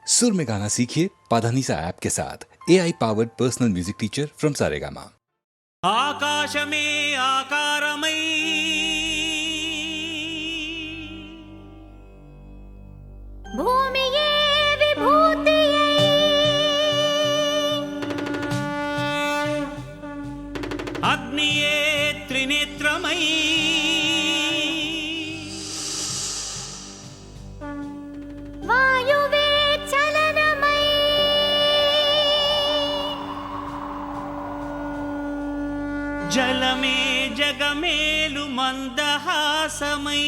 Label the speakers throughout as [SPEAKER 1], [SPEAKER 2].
[SPEAKER 1] सुर में गाना सीखिए पाधानीसा ऐप के साथ। AI powered personal music teacher from Saregama.
[SPEAKER 2] ఆకాశమే ఆకారమై
[SPEAKER 3] భూమియే విభూతియై
[SPEAKER 2] అగ్నియే త్రినేత్రమై
[SPEAKER 3] వాయువే చలనమై
[SPEAKER 2] జలమే జగమేలు మందహాసమై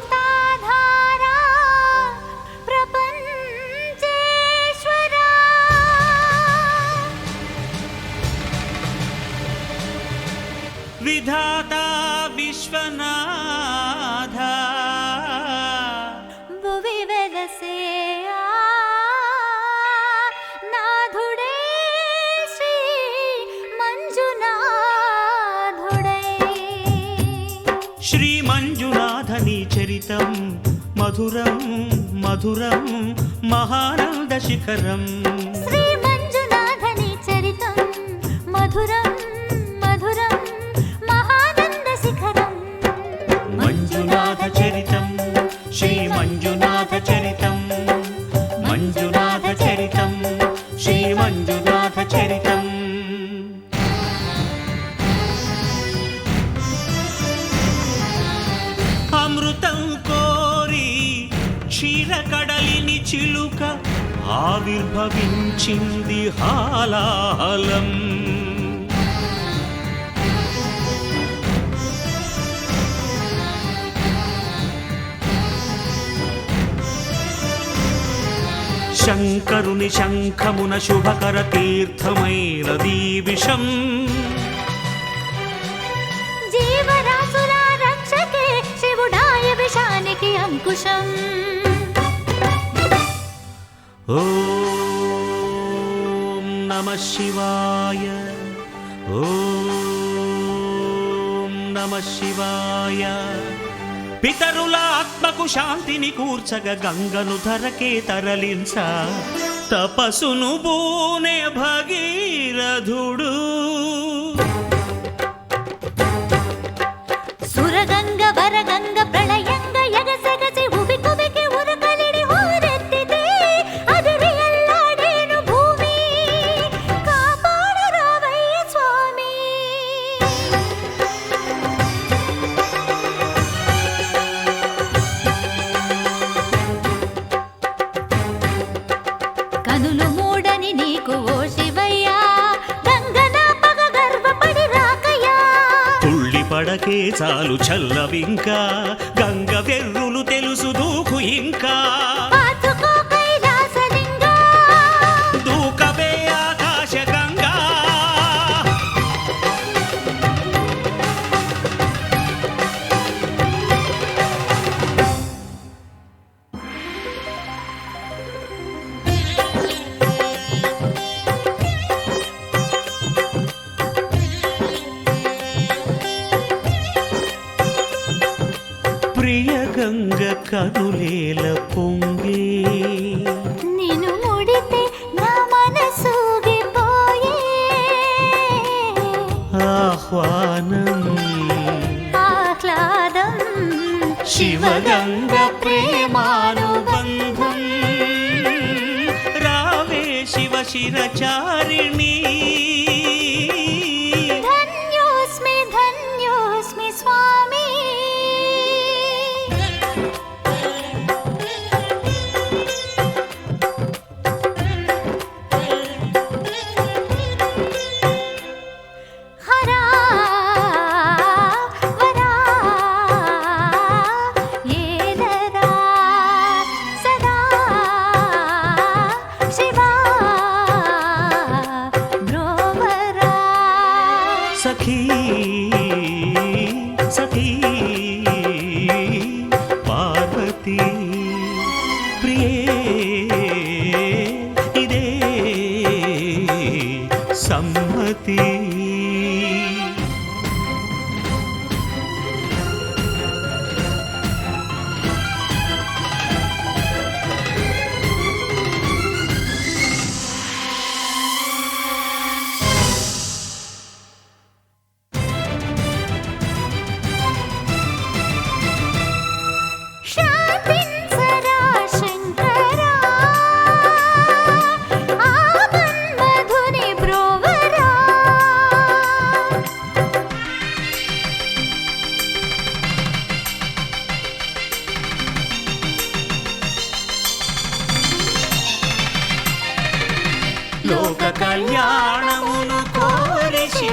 [SPEAKER 3] పంచభూతాధారా ప్రపంచేశ్వరా
[SPEAKER 2] విధాత విశ్వనాథ
[SPEAKER 3] భువి వెలసే నాథుడే శ్రీ మంజునాథుడై
[SPEAKER 2] శ్రీ మంజునాథని చరితం మధురం మధురం మహానంద శిఖరం
[SPEAKER 3] శ్రీ మంజునాథని చరితం మధురం మధురం మహానంద శిఖరం
[SPEAKER 2] మంజునాథ చరితం శ్రీ మంజునాథ చరితం మంజునాథ చరితం శ్రీ మంజునాథ చరితం అమృతం కోరి క్షీరకడలిని చిలుక ఆవిర్భవించింది హాలాహలం శంకరుని శంఖమున శుభకర తీర్థమైనదీ విషం
[SPEAKER 3] జీవరాశుల రక్షకే శివుడాయ విషానికి అంకుశం
[SPEAKER 2] ఓం నమః శివాయ ఓం నమః శివాయ పితరుల ఆత్మకు శాంతిని కూర్చగ గంగను ధరకే తరలించ తపసును బూనే భగీరథుడు
[SPEAKER 3] సురగంగ వరగంగ ప్రళయంగ ఎగసెగసి ఉబి కుబికి ఉరకలిడి హోరెత్తితే అదిరి ఎల్లాడేను భూమి కాపాడు రావయ్య స్వామి కనులు మూడని నీకు ఓ శివయ్యా గంగన పగ గర్వపడి రాకయ్యా
[SPEAKER 2] తుళ్ళి పడకే చాలు చల్లవింకా గంగ వెర్రులు తెలుసు దూకు ఇంకా
[SPEAKER 3] పాతుకో కైలాసలింగా
[SPEAKER 2] దూకవే ఆకాశ గంగా ప్రియ గంగ కనులేల పొంగే
[SPEAKER 3] నిన్ను ముడితే నా మనసూగిపోయే
[SPEAKER 2] ఆహ్వానం
[SPEAKER 3] ఆహ్లాదం
[SPEAKER 2] శివగంగ ప్రేమానుబంధం రావే శివ శిరచారిణి
[SPEAKER 3] ధన్యోస్మి ధన్యోస్మి స్వామి హరా వరా ఏదరా సదా శివా బ్రో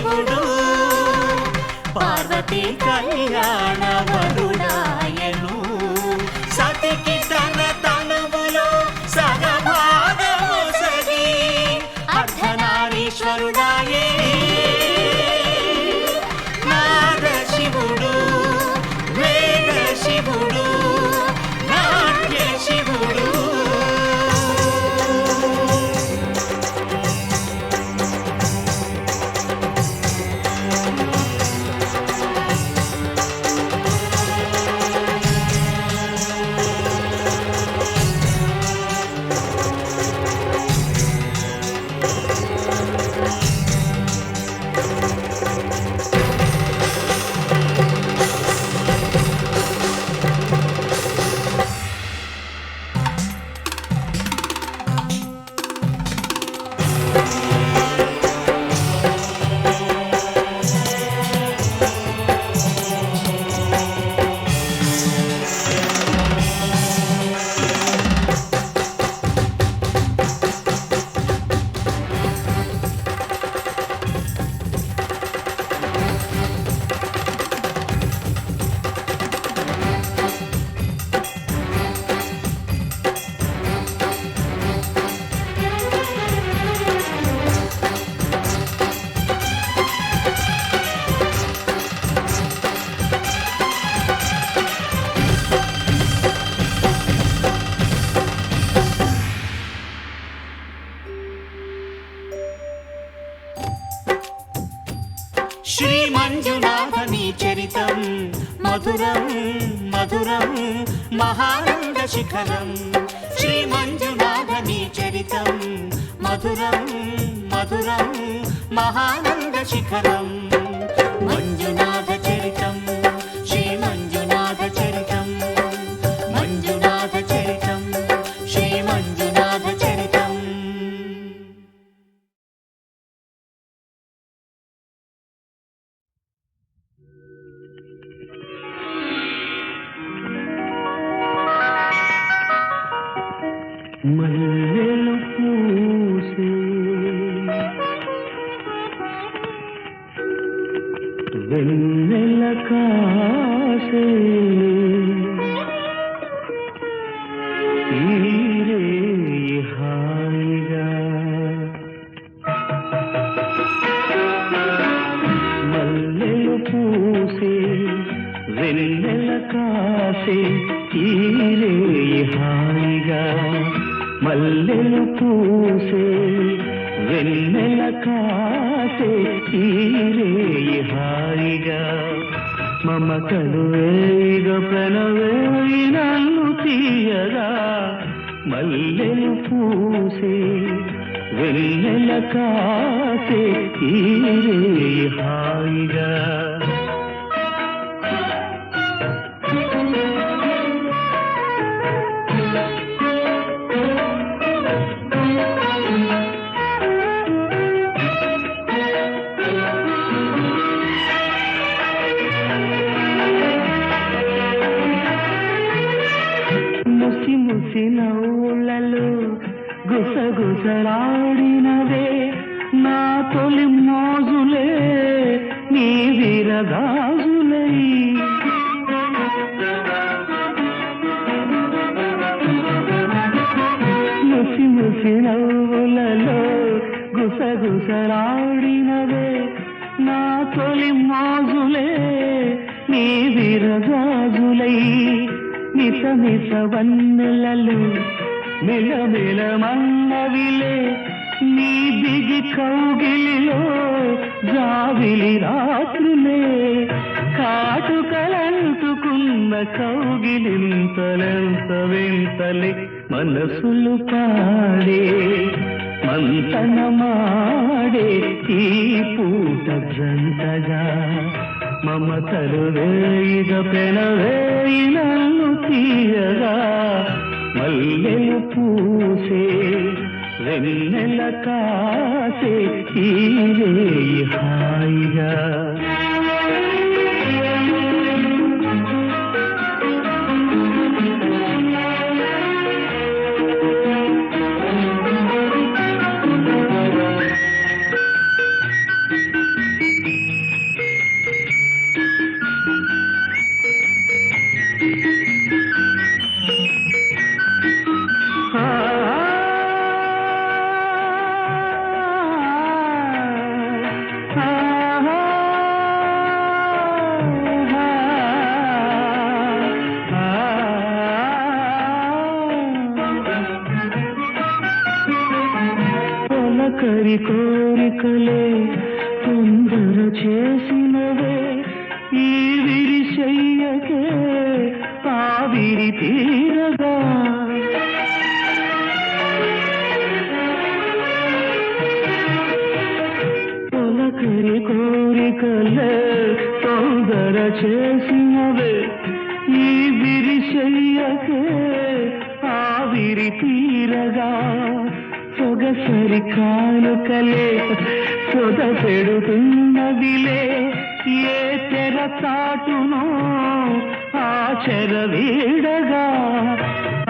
[SPEAKER 2] శివుడు పార్వతీ కళ్యాణ వరుడాయను సతికి తన తనువులో సగభాగము సగి అర్ధనారీశ్వరుడాయే నాద శివుడు వేద శివుడు నాట్య శివుడు శ్రీ మంజునాథని చరితం మధురం మధురం మహానంద శిఖరం శ్రీ మంజునాథని చరితం మధురం మధురం మహానంద శిఖరం మంజునాథ చరితం శ్రీ మంజునాథ చరితం మంజునాథ చరితం శ్రీ మంజునాథ చరితం మల్లెలు పూసే వెన్నెల కాసే ఈరే హాయిగా మల్లెలు పూసే వెన్నెల కాసే ఈరే హాయిగా మల్లెలు పూసే వెన్నెల కాసే ఈరే హాయిగా మమతలు వేగ ప్రణవేయి నన్ను తీయగా మల్లెలు పూసే వెన్నెల కాసే ఈరే హాయిగా ముసి ముసి నవ్వులలో గుసగుసలాడినవే నా తొలి మోజులే నీ విరగాజులై ముసి ముసి నవ్వులలో గుసగుసలాడినవే నా తొలి మోజులే నీ విరగాజులై మిస మిస వన్నెలలు మిలమిల మన్నవిలే నీ దిగి కౌగిలిలో జావిలి రాత్రులే కాటుకలంటుకున్న కౌగిలింతలెంత వింతలే మనసులు పాడే మంతనమాడే ఈ పూట జంటగా మమతలు వేయిగ పెనవేయి నన్ను తీయగా మల్లెలు పూసే వెన్నెల కాసే ఈరే హాయిగా తొలకరి కోరికలే తొందర చేసినవే ఈ విరిశయ్యకే ఆవిరి తీరగా తొలకరి కోరికలే తొందర చేసినవే ఈ విరిశయ్యకే ఆవిరి తీరగా సొగసరి కానుకలే సొద పెడుతున్నదిలే ఏ తెర చాటునో ఆ చెర వీడగా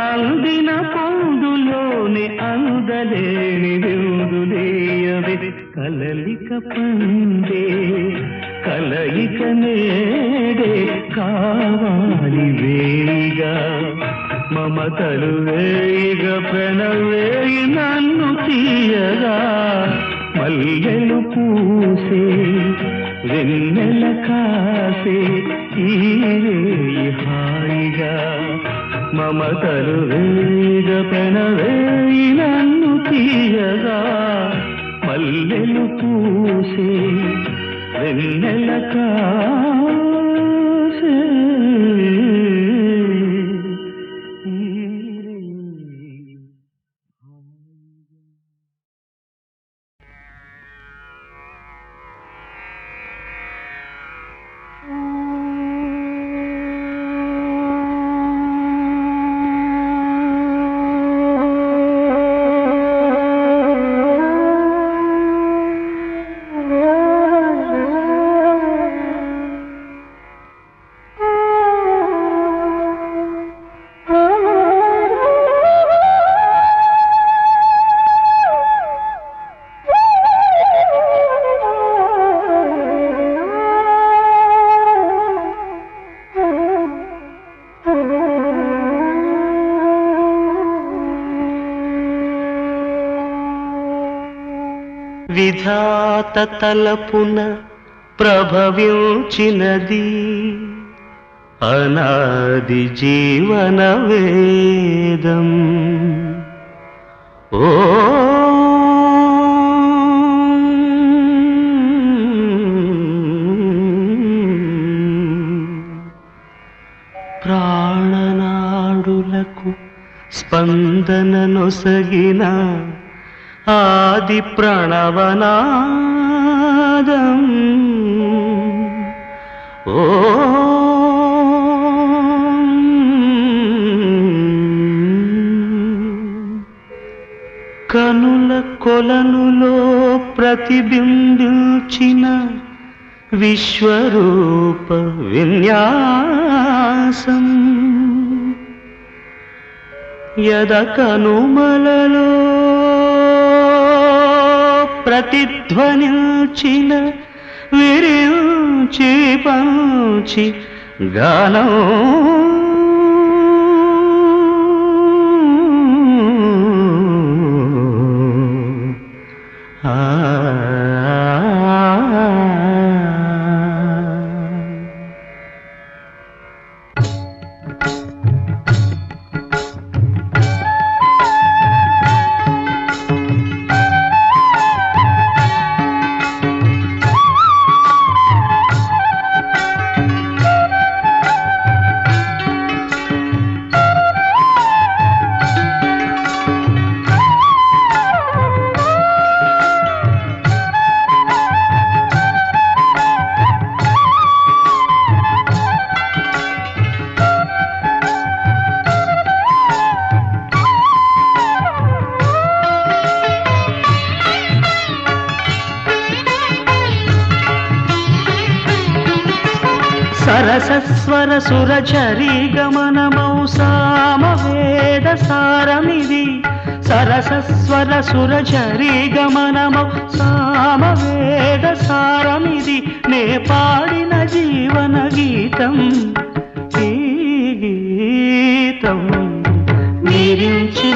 [SPEAKER 2] అందిన పందులోని అందలేని విందులేయవే కలలిక పందే కలయిక నేడే కావాలి వేయిగా మమతలు వేయిగ ప్రణవేయి నన్ను తీయగా మల్లెలు పూసే వెన్నెల కాసే ఈ రేయి హాయిగా మమతలు వేయిగ ప్రణవేయి నన్ను తీయగా మల్లెలు పూసే వెన్నెల కాసే విధాత తలపున ప్రభవించినది అనాది జీవన వేదం ఓ ప్రాణనాడులకు స్పందన నొసగిన ఆది ప్రణవనాదం ఓ కనుల కొలనులో ప్రతిబింబించిన విశ్వరూప విన్యాసం యద కనుమలలో ప్రతిధ్వనించిన విరించి పంచి గానం సరసస్వర సురచరీ గమనమౌ సామవేద సారమిది సరసస్వర సురచరీ గమనమౌ సామవేద సారమిది నే పాడిన జీవన గీతం ఈ గీతం నిరించి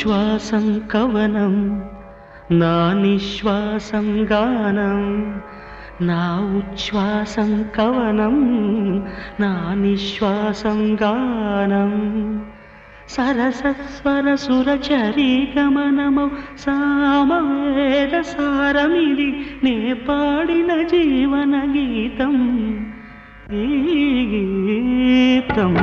[SPEAKER 2] ఉచ్ఛ్వాసం కవనం నా నిశ్వాసం గానం నా ఉచ్ఛ్వాసం కవనం నా నిశ్వాసం గానం సరసస్వర సురచరీ గమనమౌ సామవేద సారమిది నే పాడిన జీవన గీతం ఈ గీతం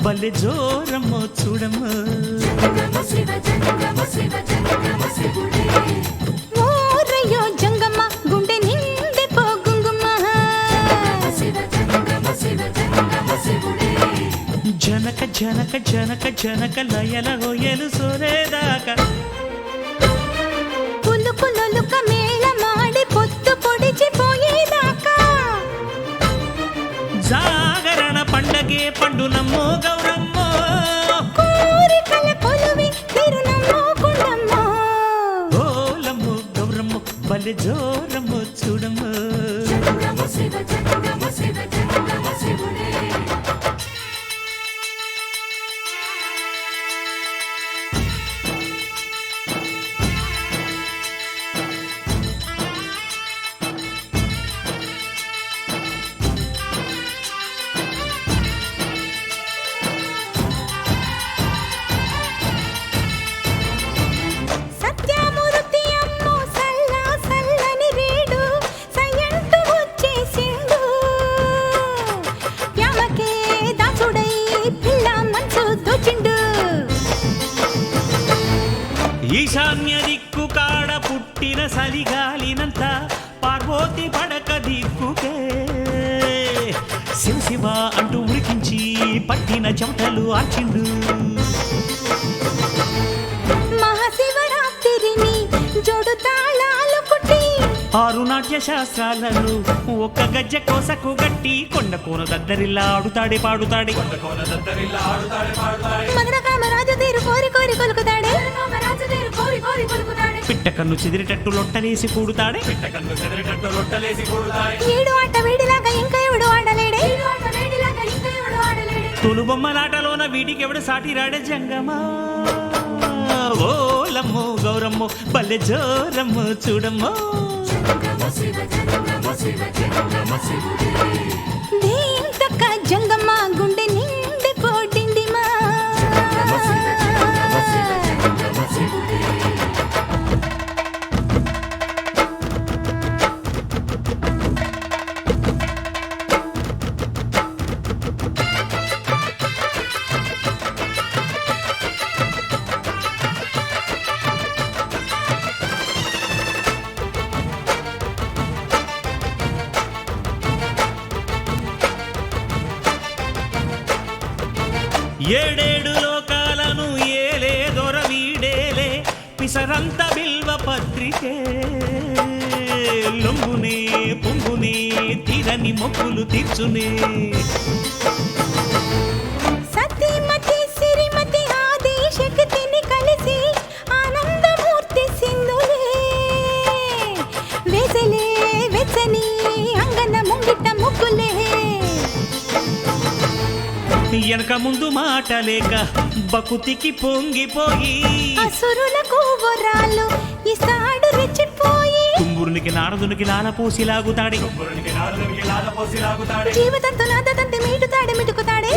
[SPEAKER 2] బల్లె జోరమ్మో చూడమ్మ
[SPEAKER 3] ఓరయ్యో జంగమ్మ గుండె నిండి పోగుంగుమ్మ
[SPEAKER 2] జనక జనక జనక జనక లయల హోయలు సోరేదాకా
[SPEAKER 3] పులుకు లొలుక మేళ మాడి పొత్తు పొడిచిపోయేదాకా
[SPEAKER 2] జాగరణ పండగే పండునమ్మో గౌరమ్మో
[SPEAKER 3] కోరికల కొలువి తిరునమ్మో కుండమ్మో
[SPEAKER 2] ఓలమ్మో గౌరమ్మో బల్లె జోరమ్మో చూడమ్మో
[SPEAKER 3] సత్యమూర్తి అమ్మో సల్లా సల్లని రేడు సయంటు వచ్చేసిండు ప్యామకే దాసుడై పిల్ల మనసు దోచిండు
[SPEAKER 2] ఈశాన్య దిక్కు కాడ పుట్టిన సలిగాలినంత పార్వతి పడక దిక్కుకే శివ శివ అంటూ ఉడికించి పట్టిన చెమటలు ఆచిండు
[SPEAKER 3] మహాశివరాత్రిని జోడు తాళాలు కుట్టి
[SPEAKER 2] 6 నాట్య శాస్త్రాలను ఒక్క గజ్జ కోసకు గట్టి కొండ కోన దద్దరిల్లా ఆడుతాడే పాడుతాడే
[SPEAKER 3] మదన కామరాజు తీరు కోరి కోరి కొలుకుతాడే
[SPEAKER 2] పిట్ట కన్ను చెదిరేటట్టు లొట్టలేసి కూడుతాడే
[SPEAKER 3] ఏడు ఆట వేడిలాగా ఇంకా ఎవడు ఆడలేడే
[SPEAKER 2] తొలు బొమ్మలాటలోన వీటికెవడు సాటి రాడే జంగమా ఓలమ్మో గౌరమ్మో బల్లె జోరమ్మో చూడమ్మో
[SPEAKER 3] దేంతక్క జంగమ్మ గుండె నిండి పోటిందిమా
[SPEAKER 2] ఏడేడు లోకాలను ఏలే దొర వీడేలే పిసరంత బిల్వ పత్రికే లొంగునే పొంగునే తీరని మొక్కులు తీర్చునే
[SPEAKER 3] సతీమతి సిరిమతి ఆది శక్తిని కలిసి ఆనందమూర్తి
[SPEAKER 2] మాట లేక బకుతికి పొంగిపోయి
[SPEAKER 3] అసురులకు వరాలు ఇస్తాడు రెచ్చిపోయి
[SPEAKER 2] తుంబురునికి నారదునికి లాలపోసి లాగుతాడే
[SPEAKER 3] జీవితంతో నాదంతే మీటుతాడే మిటుకుతాడే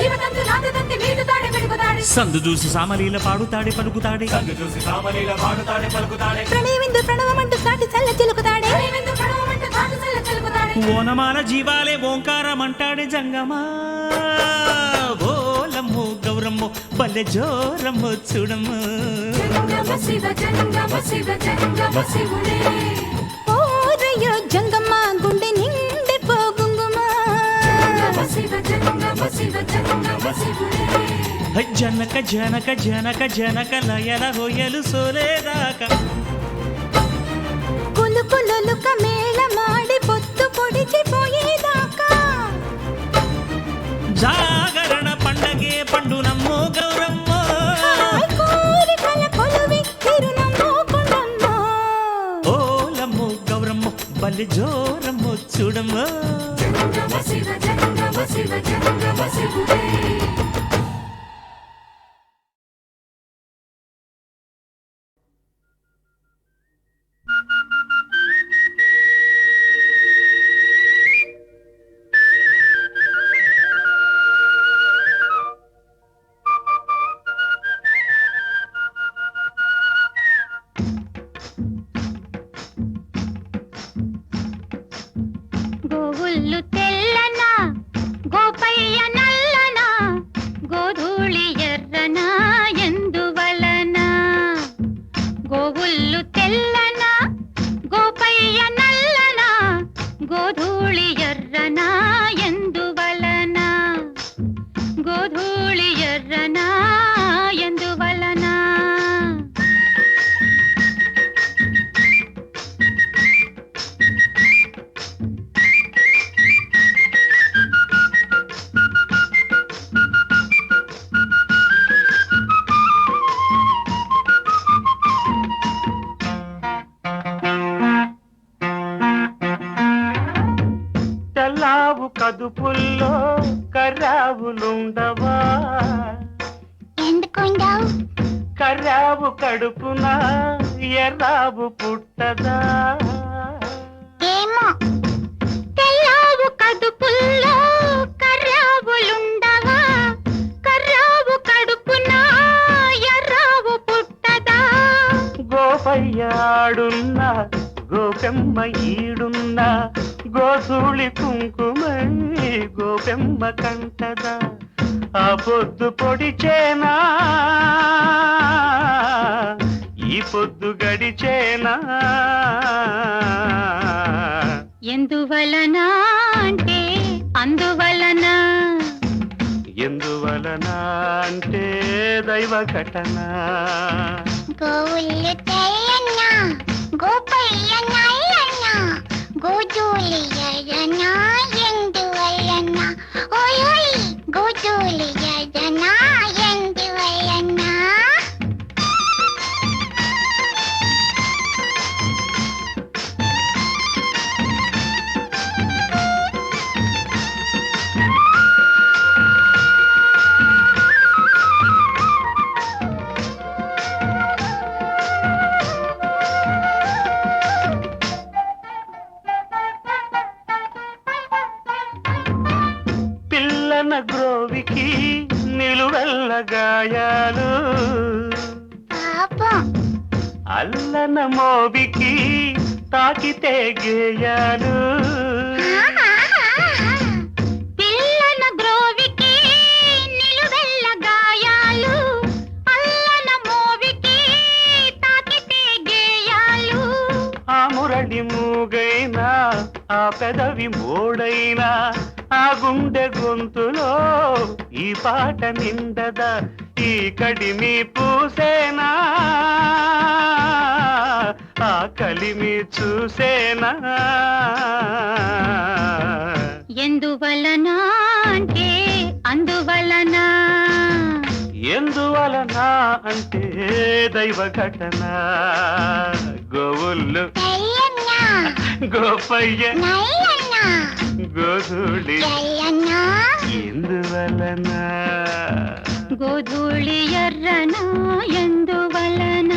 [SPEAKER 2] సందు చూసి సామలీల పాడుతాడే పలుకుతాడే
[SPEAKER 3] ప్రణయవిందు ప్రణవమంటూ సాటి చల్ల చిలుకుతాడే
[SPEAKER 2] ఓనమాల జీవాలే ఓంకారమంటాడే జంగమా ఓలమ్మో గౌరమ్మో బల్లె జోరమ్మో చూడమ్మో
[SPEAKER 3] ఓరయ్యో జంగమ్మ గుండె నిండి పోగుంగుమా
[SPEAKER 2] జనక జనక జనక జనక లయల హొయలు సోలేదాకా
[SPEAKER 3] కులు కులుక మేళ మాడి పొత్తు పొడిచిపోయేదాకా
[SPEAKER 2] జాగరణ పండగే పండు నమ్మో గౌరమ్మో
[SPEAKER 3] హాయ్ కోరికల కొలువి తిరునమ్మో కొండమ్మో
[SPEAKER 2] ఓలమ్మో గౌరమ్మో బల్లె జోరమ్మో చూడమ్మో
[SPEAKER 4] గోవుల్లు తెల్లనా గోపయ్య నల్లనా గోధూళి ఎర్రనా ఎందువలన గోవుల్లు తెల్లనా గోపయ్య నల్లనా గోధూళి ఎర్రనా ఎందువలన గోధూళి ఎర్రనా ఎందువలన
[SPEAKER 2] తెల్లావు కదుపుల్లో కర్రావులుండవా
[SPEAKER 4] ఎందుకుండవు
[SPEAKER 2] కర్రావు కడుపున ఎర్రావు పుట్టదా
[SPEAKER 4] ఏమో తెల్లావు కదుపుల్లో కర్రావులుండవా కర్రావు కడుపున ఎర్రావు పుట్టదా
[SPEAKER 2] గోపయ్యాడున్నా గోపెమ్మ ఈడున్నా గోధూళి కుంకుమై గోపెమ్మ కంటదా ఆ పొద్దు పొడిచేనా ఈ పొద్దు గడిచేనా
[SPEAKER 4] ఎందువలన అంటే అందువలన
[SPEAKER 2] ఎందువలన అంటే దైవ ఘటన
[SPEAKER 4] గోవుల్లు తెల్లన్నా గోపయ్య నల్లన్నా గోధూళి ఎర్రనా ఎందువలన ఓయ్ గోధూళి ఎర్రనా ఎందువలన
[SPEAKER 2] పిల్లన గ్రోవికి నిలువెల్ల గాయాలు
[SPEAKER 4] పాపం
[SPEAKER 2] అల్లన మోవికి తాకితే గేయాలు
[SPEAKER 4] పిల్లన గ్రోవికి నిలువెల్ల గాయాలు అల్లన మోవికి తాకితే గేయాలు
[SPEAKER 2] ఆ మురళి మూగైనా ఆ పెదవి మోడైనా ఆ గుండె గొంతులో ఈ పాట నిండదా ఈ కడిమి పూసేనా ఆ కలిమి చూసేనా
[SPEAKER 4] ఎందువలన అంటే అందువలన
[SPEAKER 2] ఎందువలన అంటే దైవ ఘటన గోవుల్లు
[SPEAKER 4] తెల్లన్నా
[SPEAKER 2] గోపయ్య
[SPEAKER 4] నల్లన్నా
[SPEAKER 2] గోధూళి
[SPEAKER 4] తెల్లన్నా
[SPEAKER 2] ఎందువలన
[SPEAKER 4] గోధూళి ఎర్రన ఎందువలన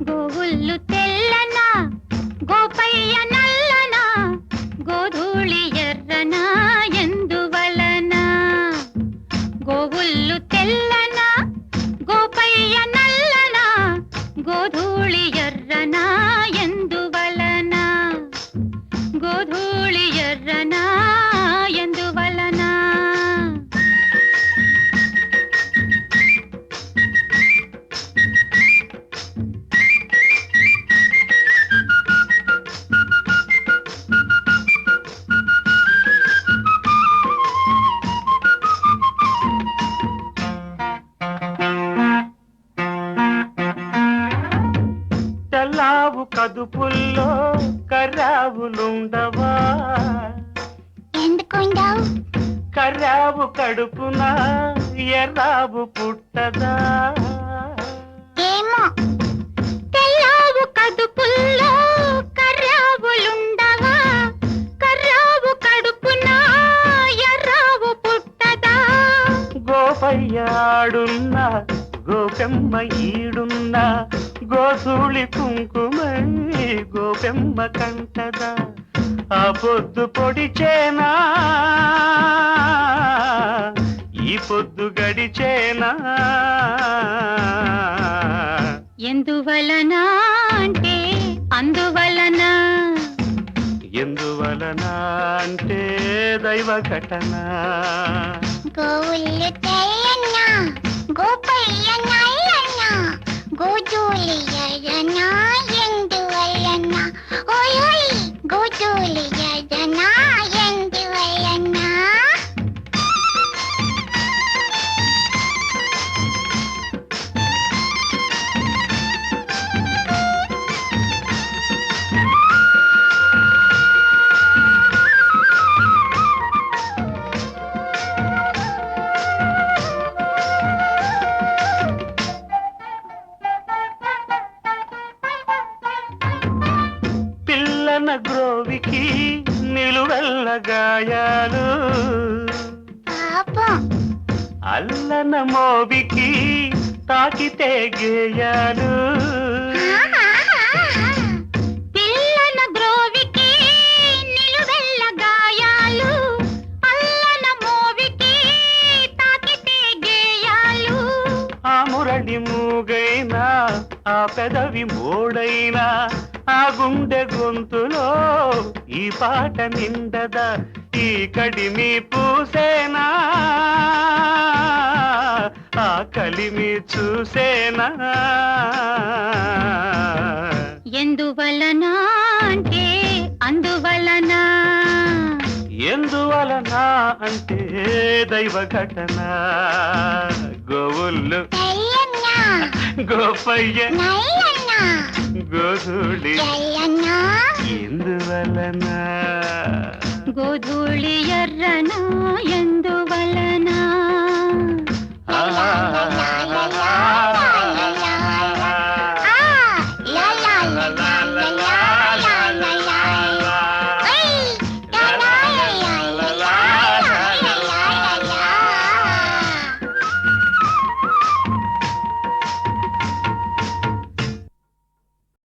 [SPEAKER 4] గోవుళ్ళు తెల్లన గోపయ్య నల్లన గోధూళి ఎర్రన ఎందువలన గోవుళ్ళు తెల్లన గోపయ్య నల్లన గోధూళి ఎర్రన ఎందువలన గోధూళి ఎర్రన ఎందువలన
[SPEAKER 2] తెల్లావు కదుపుల్లో కర్రావులుండవా
[SPEAKER 4] ఎందుకుండవు
[SPEAKER 2] కర్రావు కడుపున ఎర్రావు పుట్టదా
[SPEAKER 4] ఏమో తెల్లావు కడుపుల్లో కర్రావులుండవా కర్రావు కడుపున ఎర్రావు పుట్టదా
[SPEAKER 2] గోపయ్యాడున్న గోపెమ్మ ఈడున్న గోధూళి కుంకుమై గోపెమ్మ కంటదా ఆ పొద్దు పొడిచేనా ఈ పొద్దు గడిచేనా
[SPEAKER 4] ఎందువలన అంటే అందువలన
[SPEAKER 2] ఎందువలన అంటే దైవ ఘటన
[SPEAKER 4] గోవుళ్ళు తెల్లన్న గోపయ్య నల్లన్న గోధూళి ఎర్రన ఎందువలన ఓయ్ గోధూళి ఎర్రన ఎందువలన
[SPEAKER 2] పిల్లన గ్రోవికి నిలువెల్ల గాయాలు
[SPEAKER 4] పాపం
[SPEAKER 2] అల్లన మోవికి తాకితే గేయాలు
[SPEAKER 4] పిల్లన గ్రోవికి నిలువెల్ల గాయాలు అల్లన మోవికి తాకితే గేయాలు
[SPEAKER 2] ఆ మురళి మూగైనా ఆ పెదవి మోడైనా ఆ గుండె గొంతులో ఈ పాట నిండదా ఈ కడిమి పూసేనా ఆ కలిమి చూసేనా
[SPEAKER 4] ఎందువలన అంటే అందువలన
[SPEAKER 2] ఎందువలన అంటే దైవ ఘటన గోవుళ్ళు
[SPEAKER 4] తెల్లన్న
[SPEAKER 2] గోపయ్య
[SPEAKER 4] నల్లన్న
[SPEAKER 2] గోధూళి
[SPEAKER 4] తెల్లన్న
[SPEAKER 2] ఎందువలన
[SPEAKER 4] గోధూళి ఎర్రన